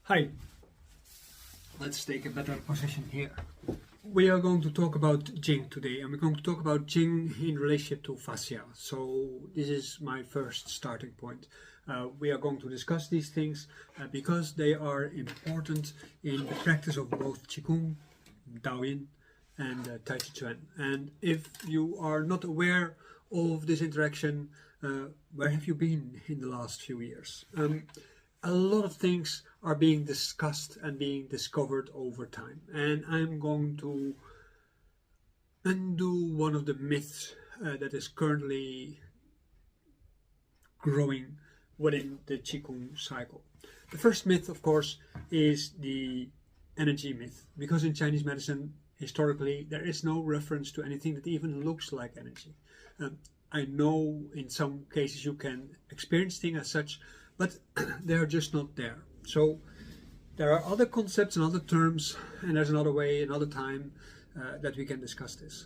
Hi, let's take a better position here. We are going to talk about Jing today, and we're going to talk about Jing in relationship to fascia. So this is my first starting point. We are going to discuss these things because they are important in the practice of both qigong, daoism, and tai chi chuan. And if you are not aware of this interaction, where have you been in the last few years? A lot of things are being discussed and being discovered over time, and I'm going to undo one of the myths that is currently growing within the qigong cycle. The first myth, of course, is the energy myth, because in Chinese medicine historically there is no reference to anything that even looks like energy. I know in some cases you can experience things as such, but they are just not there. So there are other concepts and other terms, and there's another way, another time that we can discuss this.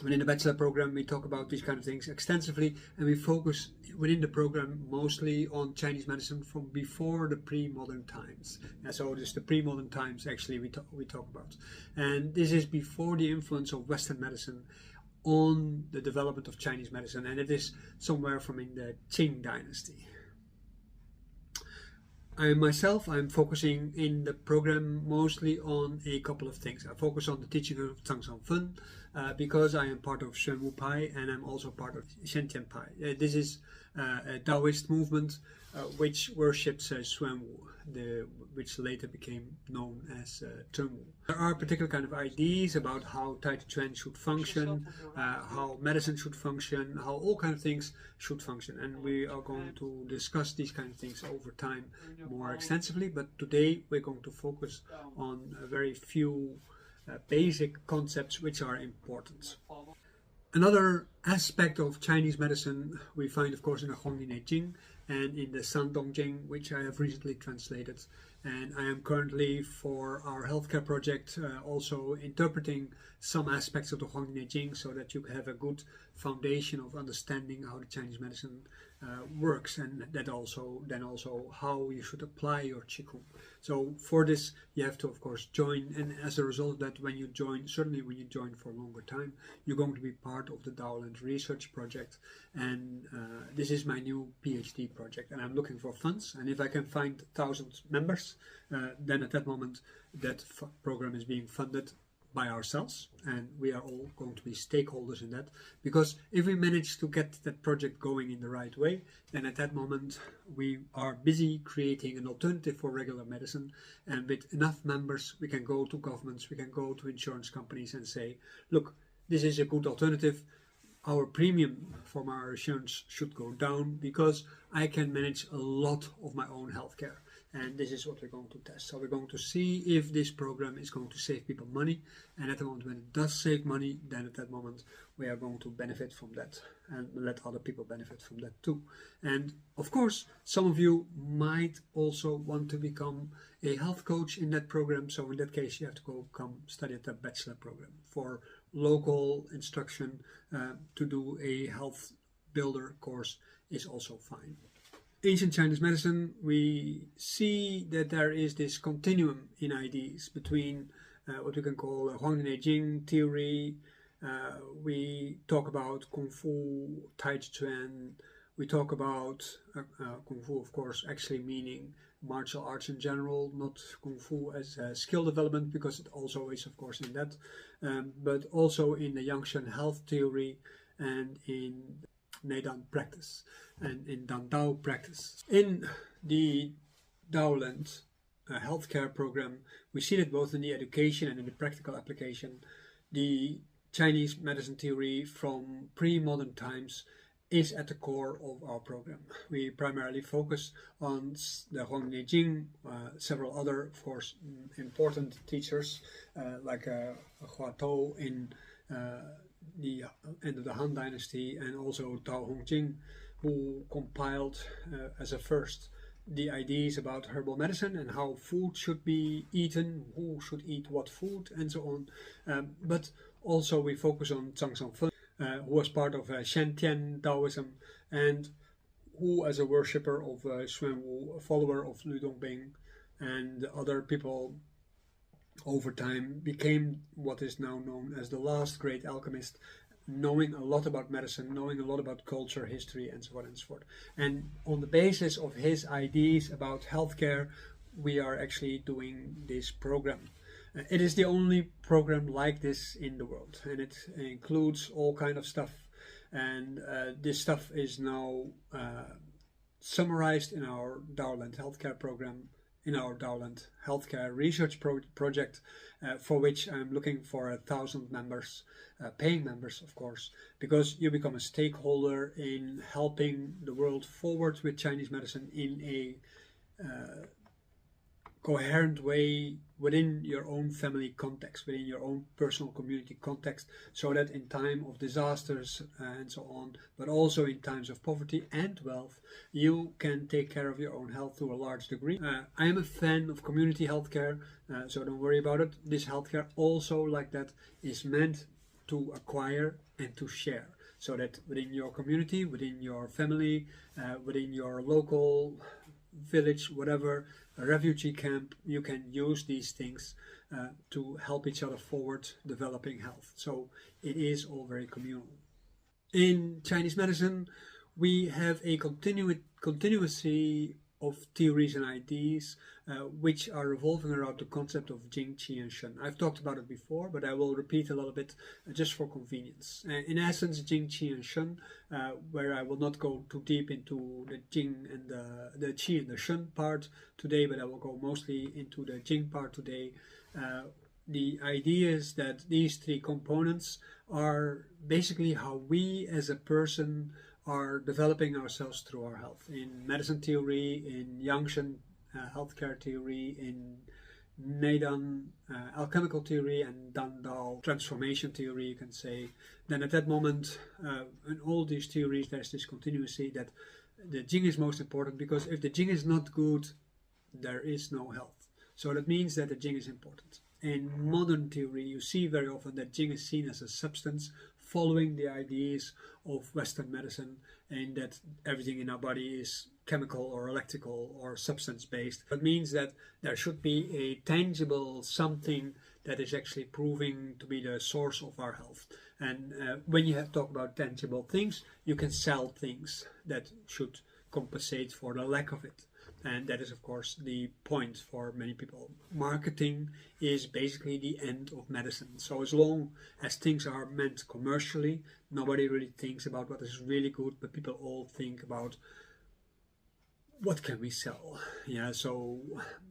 Within the bachelor program, we talk about these kind of things extensively, and we focus within the program mostly on Chinese medicine from before the pre-modern times. And so just the pre-modern times actually we talk about. And this is before the influence of Western medicine on the development of Chinese medicine, and it is somewhere from in the Qing dynasty. I'm focusing in the program mostly on a couple of things. I focus on the teaching of Zhang Sanfeng because I am part of Xuanwu Pai, and I'm also part of Shentian Pai. This is a daoist movement which worships Xuanwu, which later became known as Zhengwu. There are particular kind of ideas about how Tai Chi Chuan should function, how medicine should function, how all kind of things should function, and we are going to discuss these kind of things over time more extensively, but today we're going to focus on a very few basic concepts which are important. Another aspect of Chinese medicine we find, of course, in the Huanglin Jing and in the Shandong Jing, which I have recently translated. And I am currently, for our healthcare project, also interpreting some aspects of the Huanglin Jing so that you have a good foundation of understanding how the Chinese medicine works, and that also how you should apply your qigong. So for this you have to, of course, join, and as a result of that, when you join, certainly when you join for a longer time, you're going to be part of the Daoland research project, and this is my new PhD project, and I'm looking for funds, and if I can find 1,000 members, then at that moment that program is being funded by ourselves, and we are all going to be stakeholders in that, because if we manage to get that project going in the right way, then at that moment we are busy creating an alternative for regular medicine, and with enough members we can go to governments, we can go to insurance companies and say, look, this is a good alternative. Our premium from our insurance should go down because I can manage a lot of my own healthcare. And this is what we're going to test. So we're going to see if this program is going to save people money. And at the moment when it does save money, then at that moment we are going to benefit from that and let other people benefit from that too. And of course, some of you might also want to become a health coach in that program. So in that case, you have to go come study at the bachelor program. For local instruction, to do a health builder course is also fine. Ancient Chinese medicine, we see that there is this continuum in ideas between what we can call a Huanglin Jing theory. We talk about Kung Fu, Tai Chi Chuan. We talk about Kung Fu, of course, actually meaning martial arts in general, not Kung Fu as a skill development, because it also is, of course, in that, but also in the yangsheng health theory and in Neidan practice and in Dan Dao practice. In the Daoland healthcare program, we see that both in the education and in the practical application, the Chinese medicine theory from pre-modern times is at the core of our program. We primarily focus on the Huanglin Jing, several other, of course, important teachers like Hua Tou in the end of the Han Dynasty, and also Tao Hongjing, who compiled as a first the ideas about herbal medicine and how food should be eaten, who should eat what food, and so on. But also we focus on Zhang Sanfeng, who was part of Shentian Daoism, and who, as a worshipper of Xuanwu, a follower of Lu Dongbing, and other people over time became what is now known as the last great alchemist, knowing a lot about medicine, knowing a lot about culture, history, and so on and so forth. And on the basis of his ideas about healthcare, we are actually doing this program. It is the only program like this in the world, and it includes all kind of stuff. And this stuff is now summarized in our Daoland healthcare program, in our Daoland healthcare research project, for which I'm looking for 1,000 members, paying members, of course, because you become a stakeholder in helping the world forward with Chinese medicine in a coherent way within your own family context, within your own personal community context, so that in time of disasters and so on, but also in times of poverty and wealth, you can take care of your own health to a large degree. I am a fan of community healthcare, so don't worry about it. This healthcare also, like that, is meant to acquire and to share, so that within your community, within your family, within your local village, whatever, a refugee camp, you can use these things to help each other forward, developing health. So it is all very communal. In Chinese medicine, we have a continuity of theories and ideas which are revolving around the concept of Jing, Qi, and Shen. I've talked about it before, but I will repeat a little bit just for convenience. In essence, Jing, Qi, and Shen, where I will not go too deep into the Jing and the Qi and the Shen part today, but I will go mostly into the Jing part today. The idea is that these three components are basically how we as a person are developing ourselves through our health. In medicine theory, in yangsheng healthcare theory, in Neidan alchemical theory, and Dan Dao transformation theory, you can say, then at that moment, in all these theories, there's this continuity that the Jing is most important, because if the Jing is not good, there is no health. So that means that the Jing is important. In modern theory, you see very often that Jing is seen as a substance, following the ideas of Western medicine, and that everything in our body is chemical or electrical or substance based. That means that there should be a tangible something that is actually proving to be the source of our health. And when you have talk about tangible things, you can sell things that should compensate for the lack of it. And that is, of course, the point for many people. Marketing is basically the end of medicine. So as long as things are meant commercially, nobody really thinks about what is really good, but people all think about what can we sell. Yeah, so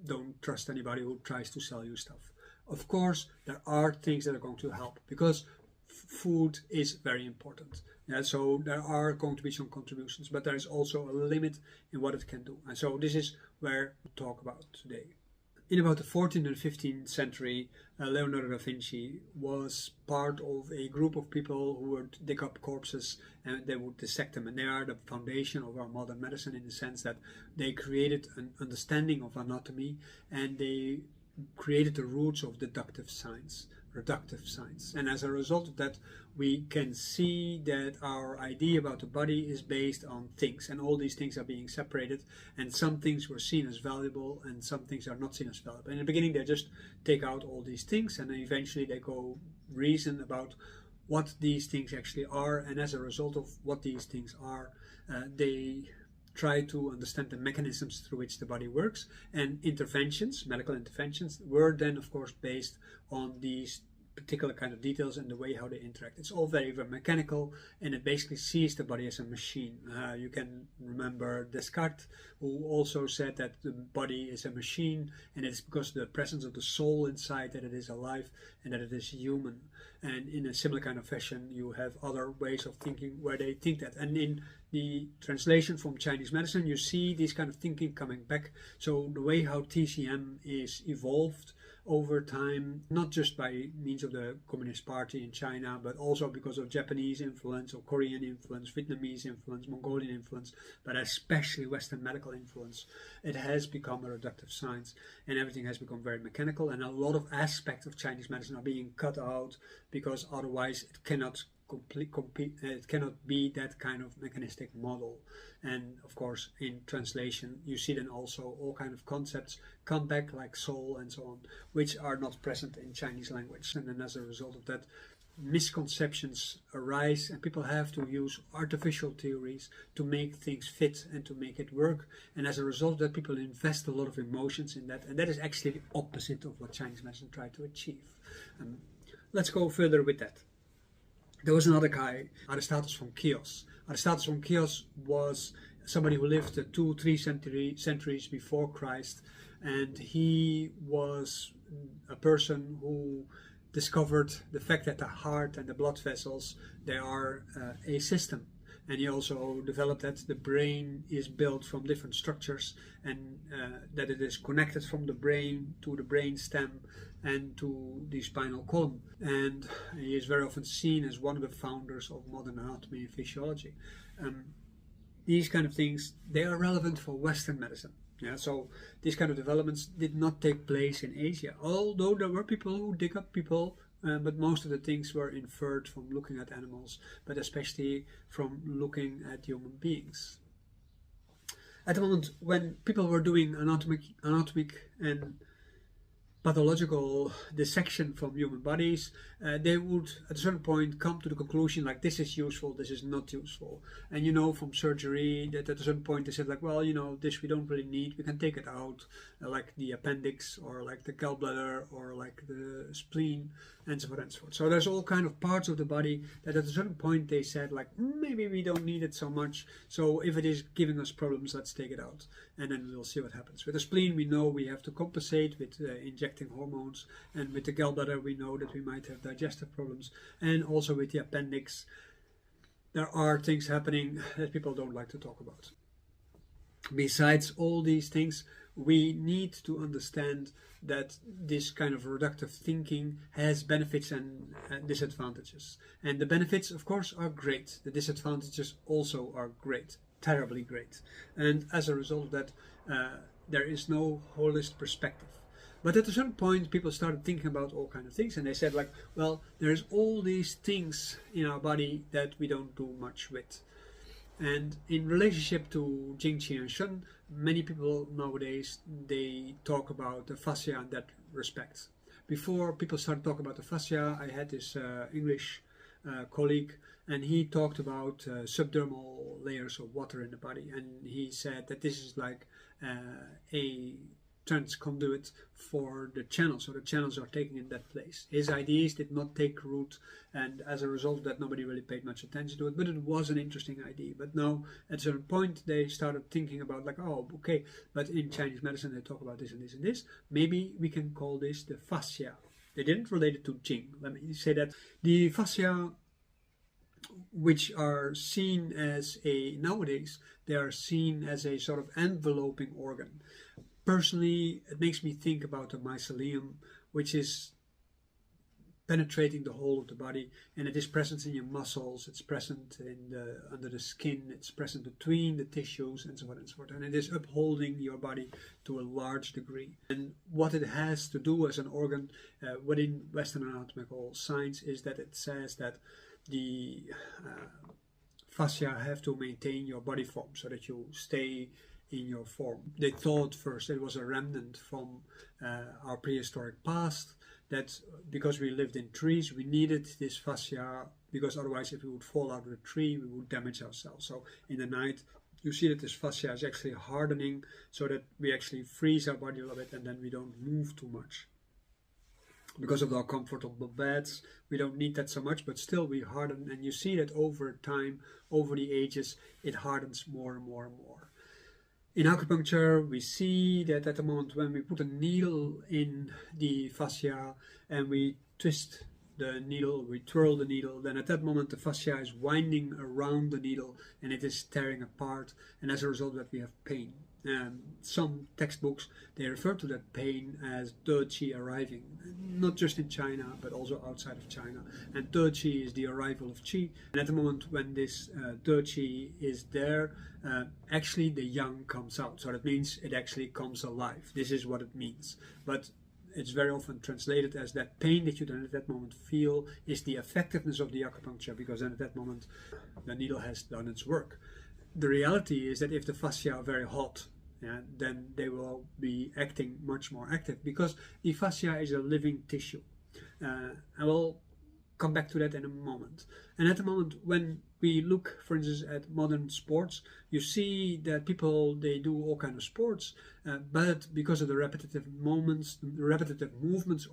don't trust anybody who tries to sell you stuff. Of course, there are things that are going to help, because food is very important. Yeah, so there are going to be some contributions, but there is also a limit in what it can do. And so this is where we talk about today. In about the 14th and 15th century, Leonardo da Vinci was part of a group of people who would dig up corpses and they would dissect them. And they are the foundation of our modern medicine, in the sense that they created an understanding of anatomy, and they created the roots of deductive science, reductive science. And as a result of that, we can see that our idea about the body is based on things, and all these things are being separated, and some things were seen as valuable and some things are not seen as valuable. In the beginning, they just take out all these things, and then eventually they go reason about what these things actually are, and as a result of what these things are, they try to understand the mechanisms through which the body works. And interventions, medical interventions, were then of course based on these particular kind of details and the way how they interact. It's all very, very mechanical, and it basically sees the body as a machine. You can remember Descartes, who also said that the body is a machine, and it's because of the presence of the soul inside that it is alive and that it is human. And in a similar kind of fashion, you have other ways of thinking where they think that. And in the translation from Chinese medicine, you see this kind of thinking coming back. So the way how TCM is evolved over time, not just by means of the Communist Party in China, but also because of Japanese influence or Korean influence, Vietnamese influence, Mongolian influence, but especially Western medical influence, it has become a reductive science, and everything has become very mechanical, and a lot of aspects of Chinese medicine are being cut out, because otherwise it cannot it cannot be that kind of mechanistic model. And of course, in translation, you see then also all kind of concepts come back, like soul and so on, which are not present in Chinese language. And then as a result of that, misconceptions arise, and people have to use artificial theories to make things fit and to make it work. And as a result of that, people invest a lot of emotions in that, and that is actually the opposite of what Chinese medicine tried to achieve. Let's go further with that. There was another guy, Aristotle from Chios. Aristotle from Chios was somebody who lived 2-3 centuries before Christ, and he was a person who discovered the fact that the heart and the blood vessels, they are a system. And he also developed that the brain is built from different structures, and that it is connected from the brain to the brain stem and to the spinal column. And he is very often seen as one of the founders of modern anatomy and physiology. These kind of things, they are relevant for Western medicine. Yeah, so these kind of developments did not take place in Asia, although there were people who dig up people, but most of the things were inferred from looking at animals, but especially from looking at human beings. At the moment when people were doing anatomic and pathological dissection from human bodies, they would at a certain point come to the conclusion like, this is useful, this is not useful. And you know from surgery that at a certain point they said like, well, you know, this we don't really need, we can take it out, like the appendix or like the gallbladder or like the spleen and so forth and so forth. So there's all kind of parts of the body that at a certain point they said like, maybe we don't need it so much, so if it is giving us problems, let's take it out, and then we'll see what happens. With the spleen we know we have to compensate with injecting hormones, and with the gallbladder we know that we might have digestive problems, and also with the appendix there are things happening that people don't like to talk about. Besides all these things, we need to understand that this kind of reductive thinking has benefits and disadvantages. And the benefits, of course, are great. The disadvantages also are great, terribly great. And as a result of that, there is no holistic perspective. But at a certain point, people started thinking about all kinds of things, and they said like, well, there's all these things in our body that we don't do much with. And in relationship to Jing, Qi and Shen, many people nowadays, they talk about the fascia in that respect. Before people started talking about the fascia, I had this English colleague, and he talked about subdermal layers of water in the body, and he said that this is like a conduit for the channels, so the channels are taken in that place. His ideas did not take root, and as a result of that nobody really paid much attention to it, but it was an interesting idea. But now at a certain point they started thinking about like, oh okay, but in Chinese medicine they talk about this and this and this, maybe we can call this the fascia. They didn't relate it to Jing. Let me say that the fascia, which are seen as nowadays they are seen as a sort of enveloping organ. Personally, it makes me think about the mycelium, which is penetrating the whole of the body, and it is present in your muscles, it's present under the skin, it's present between the tissues, and so on and so forth, and it is upholding your body to a large degree. And what it has to do as an organ within Western anatomical science is that it says that the fascia have to maintain your body form so that you stay in your form. They thought first it was a remnant from our prehistoric past, that because we lived in trees we needed this fascia, because otherwise if we would fall out of the tree we would damage ourselves. So in the night you see that this fascia is actually hardening so that we actually freeze our body a little bit and then we don't move too much. Because of our comfortable beds, we don't need that so much, but still we harden, and you see that over time, over the ages, it hardens more and more and more. In acupuncture, we see that at the moment when we put a needle in the fascia and we twist the needle, we twirl the needle, then at that moment the fascia is winding around the needle and it is tearing apart, and as a result of that we have pain. Some textbooks, they refer to that pain as de qi arriving, not just in China but also outside of China. And de qi is the arrival of qi, and at the moment when this de qi is there, actually the yang comes out, so that means it actually comes alive. This is what it means. But it's very often translated as that pain that you then at that moment feel is the effectiveness of the acupuncture, because then at that moment the needle has done its work. The reality is that if the fascia are very hot, then they will be acting much more active, because the fascia is a living tissue. I will come back to that in a moment. And at the moment when we look, for instance, at modern sports, you see that people, they do all kinds of sports, but because of the repetitive movements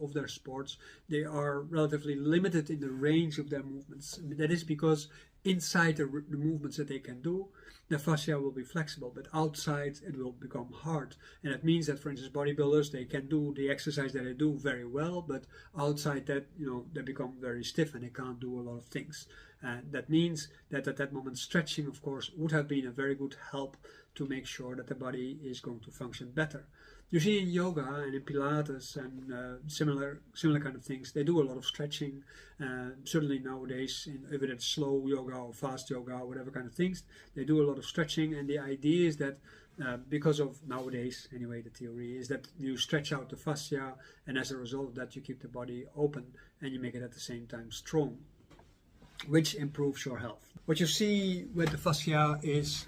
of their sports, they are relatively limited in the range of their movements. That is because inside the movements that they can do, the fascia will be flexible, but outside it will become hard. And that means that, for instance, bodybuilders, they can do the exercise that they do very well, but outside that, they become very stiff and they can't do a lot of things. That means that at that moment, stretching, of course, would have been a very good help to make sure that the body is going to function better. You see in yoga and in Pilates and similar kind of things, they do a lot of stretching. Certainly nowadays, whether it's slow yoga or fast yoga or whatever kind of things, they do a lot of stretching. And the idea is that because of nowadays, anyway, the theory is that you stretch out the fascia, and as a result of that, you keep the body open and you make it at the same time strong, which improves your health. What you see with the fascia is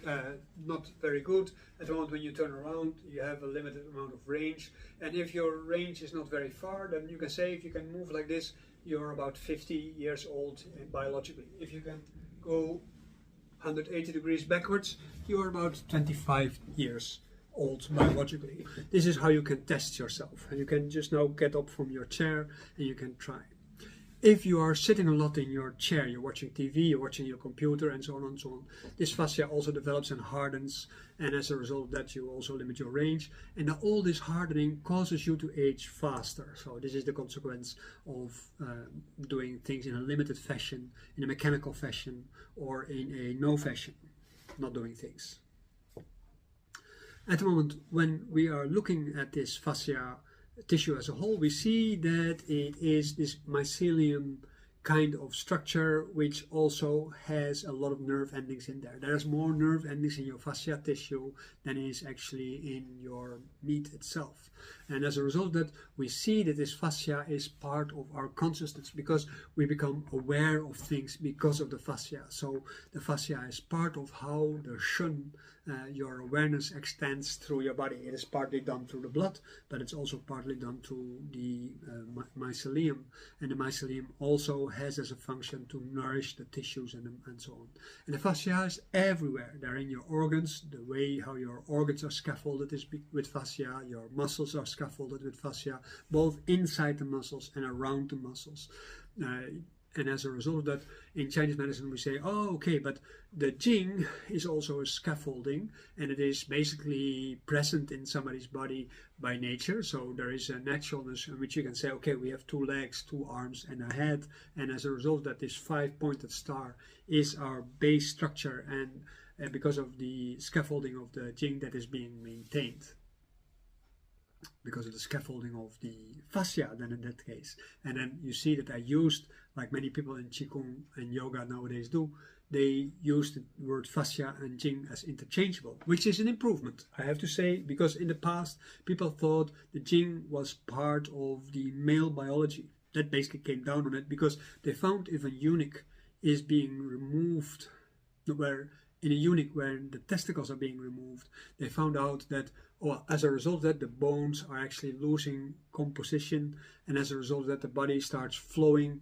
not very good. At the moment when you turn around, you have a limited amount of range, and if your range is not very far, then you can say if you can move like this, you're about 50 years old biologically. If you can go 180 degrees backwards, you're about 25 years old biologically. This is how you can test yourself. You can just now get up from your chair and you can try. If you are sitting a lot in your chair, you're watching TV, you're watching your computer, and so on and so on, this fascia also develops and hardens, and as a result of that, you also limit your range. And all this hardening causes you to age faster. So this is the consequence of doing things in a limited fashion, in a mechanical fashion, or in a no fashion, not doing things. At the moment, when we are looking at this fascia tissue as a whole, we see that it is this mycelium kind of structure, which also has a lot of nerve endings in there. There's more nerve endings in your fascia tissue than is actually in your meat itself. And as a result of that, we see that this fascia is part of our consciousness, because we become aware of things because of the fascia. So the fascia is part of how the shun, your awareness, extends through your body. It is partly done through the blood, but it's also partly done through the mycelium. And the mycelium also has as a function to nourish the tissues and so on. And the fascia is everywhere. They're in your organs. The way how your organs are scaffolded is with fascia. Your muscles are scaffolded with fascia, both inside the muscles and around the muscles. And as a result of that, in Chinese medicine we say, oh, okay, but the Jing is also a scaffolding, and it is basically present in somebody's body by nature. So there is a naturalness in which you can say, okay, we have 2 legs, 2 arms, and a head. And as a result of that, this 5-pointed star is our base structure, and because of the scaffolding of the Jing that is being maintained, because of the scaffolding of the fascia, then in that case. And then you see that I used, like many people in qigong and yoga nowadays do, they use the word fascia and Jing as interchangeable, which is an improvement, I have to say, because in the past people thought the Jing was part of the male biology. That basically came down on it, because they found if a eunuch is being removed, in a eunuch where the testicles are being removed, they found out that as a result of that, the bones are actually losing composition, and as a result of that, the body starts flowing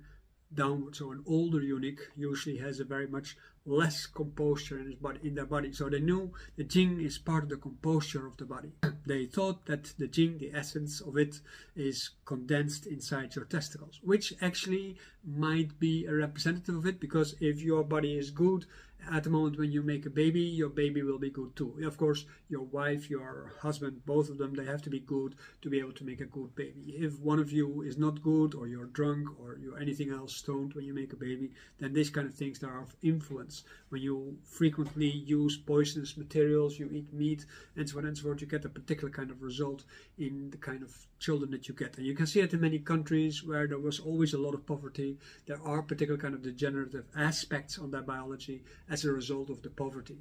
downwards. So an older eunuch usually has a very much less composure in their body. So they knew the Jing is part of the composure of the body. They thought that the Jing, the essence of it, is condensed inside your testicles, which actually might be a representative of it, because if your body is good, at the moment when you make a baby, your baby will be good too. Of course, your wife, your husband, both of them, they have to be good to be able to make a good baby. If one of you is not good, or you're drunk, or you're anything else, stoned when you make a baby, then these kind of things are of influence. When you frequently use poisonous materials, you eat meat, and so on and so forth, you get a particular kind of result in the kind of children that you get. And you can see it in many countries where there was always a lot of poverty. There are particular kind of degenerative aspects on their biology as a result of the poverty.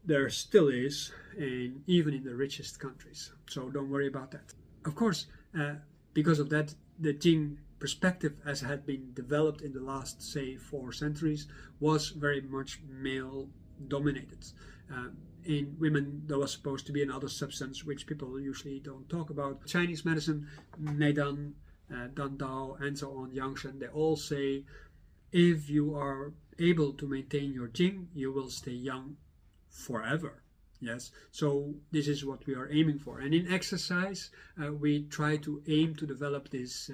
There still is, and even in the richest countries. So don't worry about that. Of course, because of that, the Jing perspective, as had been developed in the last, say, 4 centuries, was very much male dominated. In women, there was supposed to be another substance which people usually don't talk about. Chinese medicine, Meidan, Dan Dao, and so on, yangsheng, they all say if you are able to maintain your Jing, you will stay young forever. Yes, so this is what we are aiming for. And in exercise, we try to aim to develop this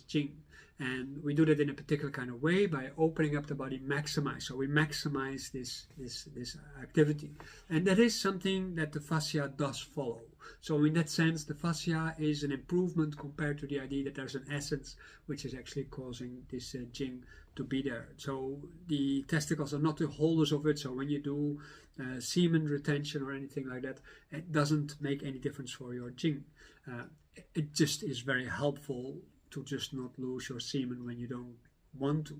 Jing. And we do that in a particular kind of way by opening up the body, maximize. So we maximize this activity. And that is something that the fascia does follow. So in that sense, the fascia is an improvement compared to the idea that there's an essence which is actually causing this Jing to be there. So the testicles are not the holders of it. So when you do semen retention or anything like that, it doesn't make any difference for your Jing. It just is very helpful to just not lose your semen when you don't want to,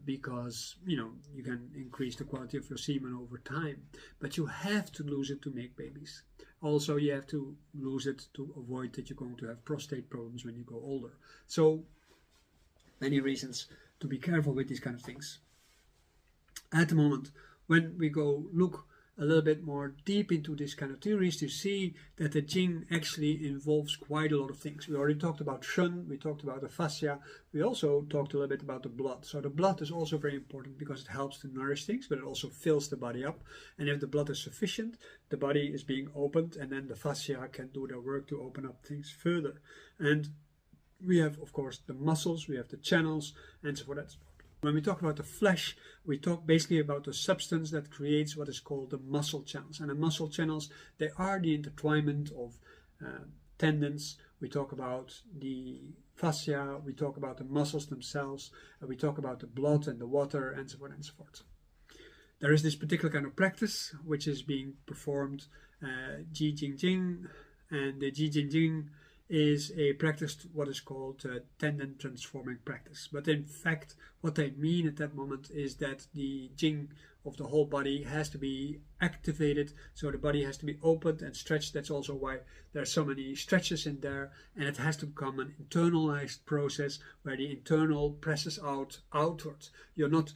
because you can increase the quality of your semen over time, but you have to lose it to make babies. Also, you have to lose it to avoid that you're going to have prostate problems when you go older. So many reasons to be careful with these kind of things. At the moment, when we go look a little bit more deep into this kind of theories, you see that the Jing actually involves quite a lot of things. We already talked about Shen, we talked about the fascia, we also talked a little bit about the blood. So the blood is also very important because it helps to nourish things, but it also fills the body up. And if the blood is sufficient, the body is being opened, and then the fascia can do their work to open up things further. And we have, of course, the muscles, we have the channels, and so forth. When we talk about the flesh, we talk basically about the substance that creates what is called the muscle channels. And the muscle channels, they are the intertwinement of tendons. We talk about the fascia, we talk about the muscles themselves, we talk about the blood and the water, and so on and so forth. There is this particular kind of practice which is being performed, Ji Jing Jing, and the Ji Jing Jing is a practice, what is called tendon transforming practice. But in fact, what they mean at that moment is that the Jing of the whole body has to be activated, so the body has to be opened and stretched. That's also why there are so many stretches in there, and it has to become an internalized process where the internal presses outwards. You're not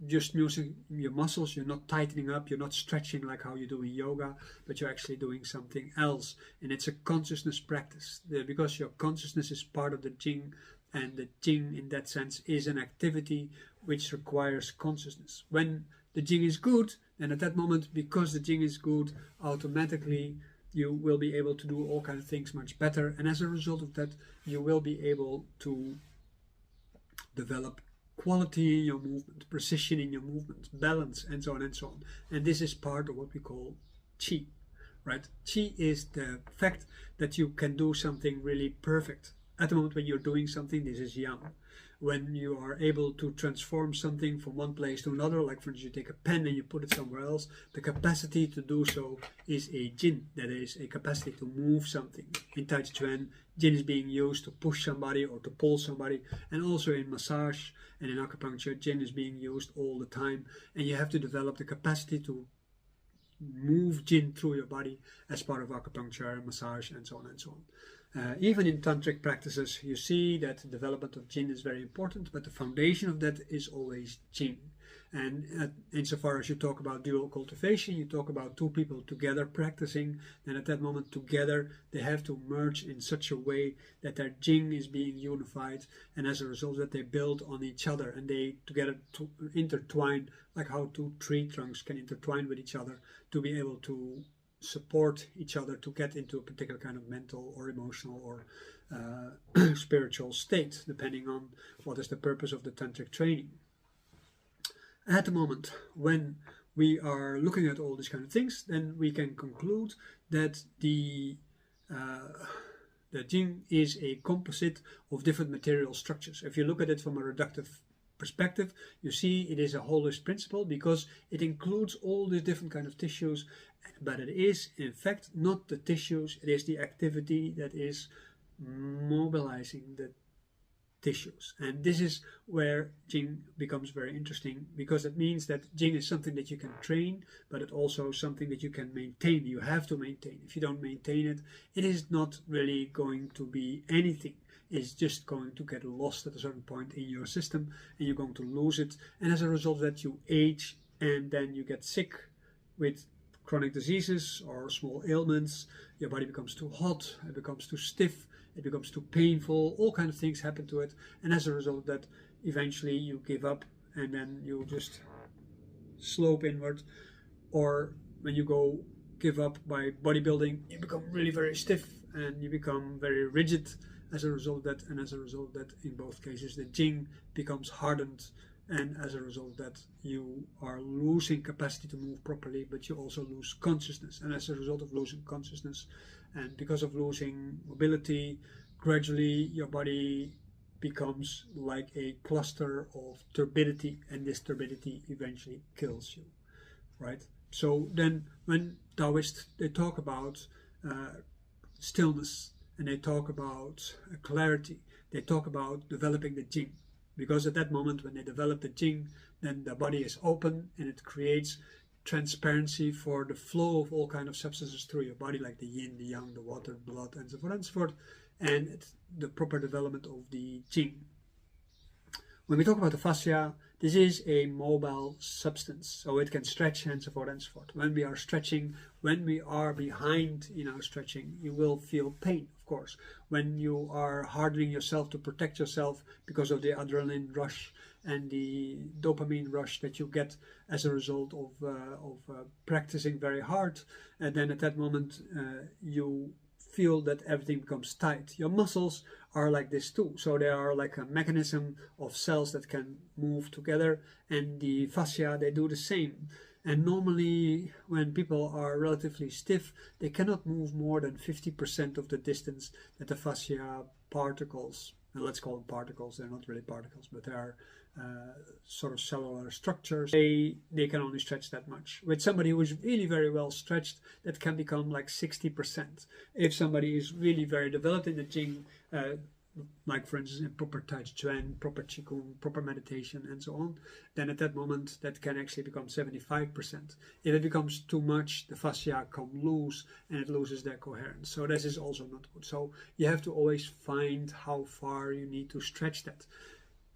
just using your muscles, you're not tightening up, you're not stretching like how you do in yoga, but you're actually doing something else. And it's a consciousness practice, because your consciousness is part of the Jing, and the Jing in that sense is an activity which requires consciousness. When the Jing is good, then at that moment, because the Jing is good, automatically you will be able to do all kinds of things much better, and as a result of that, you will be able to develop quality in your movement, precision in your movement, balance, and so on and so on. And this is part of what we call qi, right? Qi is the fact that you can do something really perfect. At the moment when you're doing something, this is yang. When you are able to transform something from one place to another, like for instance you take a pen and you put it somewhere else, the capacity to do so is a jin, that is a capacity to move something. In Tai Chi Chuan, jin is being used to push somebody or to pull somebody, and also in massage and in acupuncture, jin is being used all the time, and you have to develop the capacity to move jin through your body as part of acupuncture, massage, and so on and so on. Even in tantric practices, you see that the development of jin is very important, but the foundation of that is always jing. And insofar as you talk about dual cultivation, you talk about two people together practicing, and at that moment together they have to merge in such a way that their jing is being unified, and as a result that they build on each other and they together to intertwine, like how two tree trunks can intertwine with each other to be able to support each other to get into a particular kind of mental or emotional or spiritual state, depending on what is the purpose of the tantric training. At the moment when we are looking at all these kind of things, then we can conclude that the Jing is a composite of different material structures. If you look at it from a reductive perspective, you see it is a holist principle because it includes all these different kind of tissues, but it is in fact not the tissues, it is the activity that is mobilizing the tissues. And this is where Jing becomes very interesting, because it means that Jing is something that you can train, but it's also something that you can maintain. You have to maintain. If you don't maintain it, it is not really going to be anything. It's just going to get lost at a certain point in your system, and you're going to lose it. And as a result of that, you age, and then you get sick with chronic diseases or small ailments. Your body becomes too hot, it becomes too stiff, it becomes too painful, all kinds of things happen to it, and as a result of that, eventually you give up, and then you just slope inward. Or when you go give up by bodybuilding, you become really very stiff and you become very rigid as a result of that, and as a result of that, in both cases, the Jing becomes hardened, and as a result of that, you are losing capacity to move properly, but you also lose consciousness. And as a result of losing consciousness, and because of losing mobility, gradually your body becomes like a cluster of turbidity, and this turbidity eventually kills you, right? So then when Taoists, they talk about stillness, and they talk about clarity, they talk about developing the Jing. Because at that moment, when they develop the Jing, then the body is open, and it creates transparency for the flow of all kinds of substances through your body, like the yin, the yang, the water, blood, and so forth and so forth, and it's the proper development of the Jing. When we talk about the fascia, this is a mobile substance, so it can stretch and so forth and so forth. When we are stretching, when we are behind in our stretching, you will feel pain, of course. When you are hardening yourself to protect yourself because of the adrenaline rush and the dopamine rush that you get as a result of practicing very hard, and then at that moment you feel that everything becomes tight. Your muscles are like this too, so they are like a mechanism of cells that can move together, and the fascia, they do the same. And normally when people are relatively stiff, they cannot move more than 50% of the distance that the fascia particles, and let's call them particles, they're not really particles, but they are sort of cellular structures, they can only stretch that much. With somebody who is really very well stretched, that can become like 60%. If somebody is really very developed in the Jing, like for instance in proper Tai Chi Chuan, proper qigong, proper meditation, and so on, then at that moment that can actually become 75%. If it becomes too much, the fascia come loose and it loses their coherence. So this is also not good. So you have to always find how far you need to stretch that.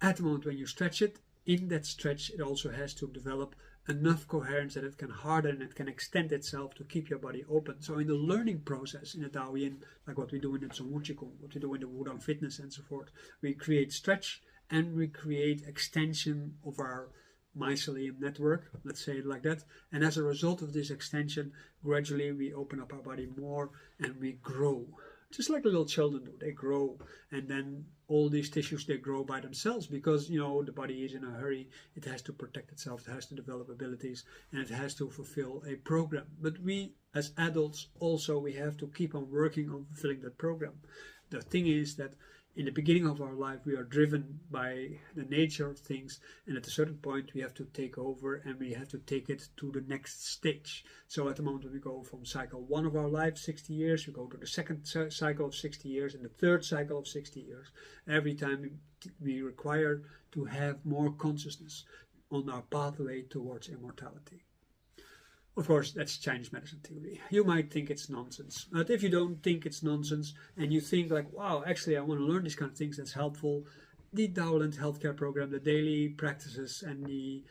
At the moment when you stretch it, in that stretch it also has to develop enough coherence that it can harden, it can extend itself to keep your body open. So in the learning process in the Dao Yin, like what we do in the Zhong Qigong, what we do in the Wudang fitness and so forth, we create stretch and we create extension of our mycelium network, let's say it like that. And as a result of this extension, gradually we open up our body more and we grow. Just like little children do, they grow, and then all these tissues, they grow by themselves because, you know, the body is in a hurry, it has to protect itself, it has to develop abilities, and it has to fulfill a program. But we, as adults, also, we have to keep on working on fulfilling that program. The thing is that in the beginning of our life, we are driven by the nature of things, and at a certain point we have to take over and we have to take it to the next stage. So at the moment when we go from cycle 1 of our life, 60 years, we go to the second cycle of 60 years and the third cycle of 60 years. Every time we require to have more consciousness on our pathway towards immortality. Of course, that's Chinese medicine theory. You might think it's nonsense, but if you don't think it's nonsense and you think like, wow, actually I want to learn these kind of things, that's helpful. The Daoland healthcare program, the daily practices, and the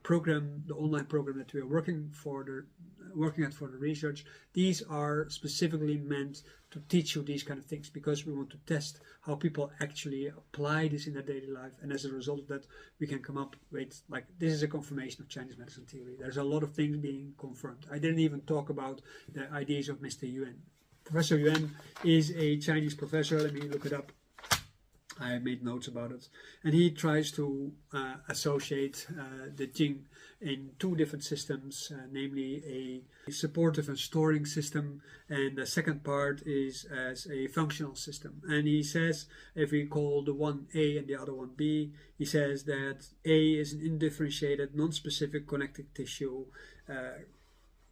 program, the online program that we are working at for the research, these are specifically meant to teach you these kind of things because we want to test how people actually apply this in their daily life, and as a result of that we can come up with, like, this is a confirmation of Chinese medicine theory. There's a lot of things being confirmed. I didn't even talk about the ideas of Mr. Yuan. Professor Yuan is a Chinese professor. Let me look it up. I made notes about it, and he tries to associate the Jing in 2 different systems, namely a supportive and storing system, and the second part is as a functional system. And he says, if we call the one A and the other one B, he says that A is an indifferentiated, non-specific connective tissue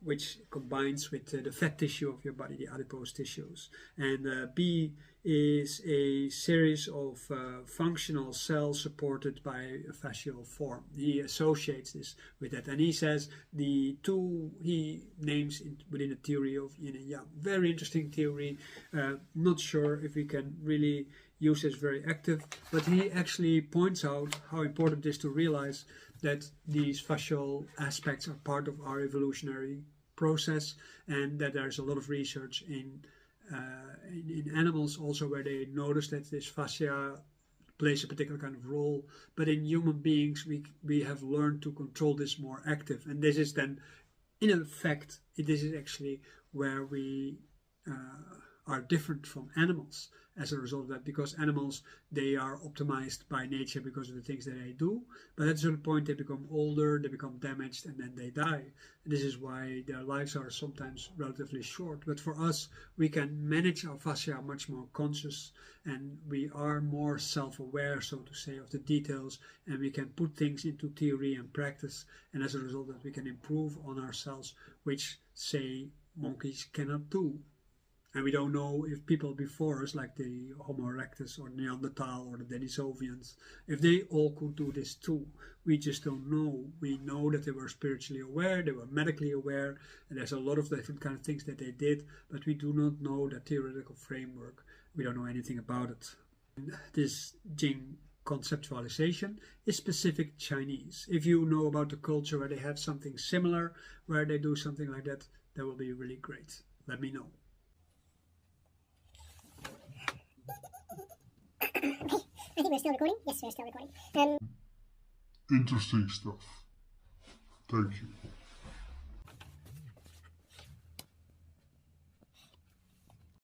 which combines with the fat tissue of your body, the adipose tissues. And B is a series of functional cells supported by a fascial form. He associates this with that, and he says the two he names within the theory of yin and yang. Very interesting theory. Not sure if we can really use this very active, but he actually points out how important it is to realize that these fascial aspects are part of our evolutionary process, and that there's a lot of research in animals also where they notice that this fascia plays a particular kind of role, but in human beings we have learned to control this more active, and this is then in effect this is actually where we are different from animals as a result of that, because animals, they are optimized by nature because of the things that they do, but at a certain point they become older, they become damaged, and then they die. And this is why their lives are sometimes relatively short. But for us, we can manage our fascia much more conscious, and we are more self-aware, so to say, of the details, and we can put things into theory and practice, and as a result that we can improve on ourselves, which, say, monkeys cannot do. And we don't know if people before us, like the Homo erectus or Neanderthal or the Denisovians, if they all could do this too. We just don't know. We know that they were spiritually aware, they were medically aware, and there's a lot of different kind of things that they did, but we do not know the theoretical framework. We don't know anything about it. And this Jing conceptualization is specific Chinese. If you know about the culture where they have something similar, where they do something like that, that will be really great. Let me know. Okay, I think we're still recording. Yes, we're still recording. Interesting stuff. Thank you.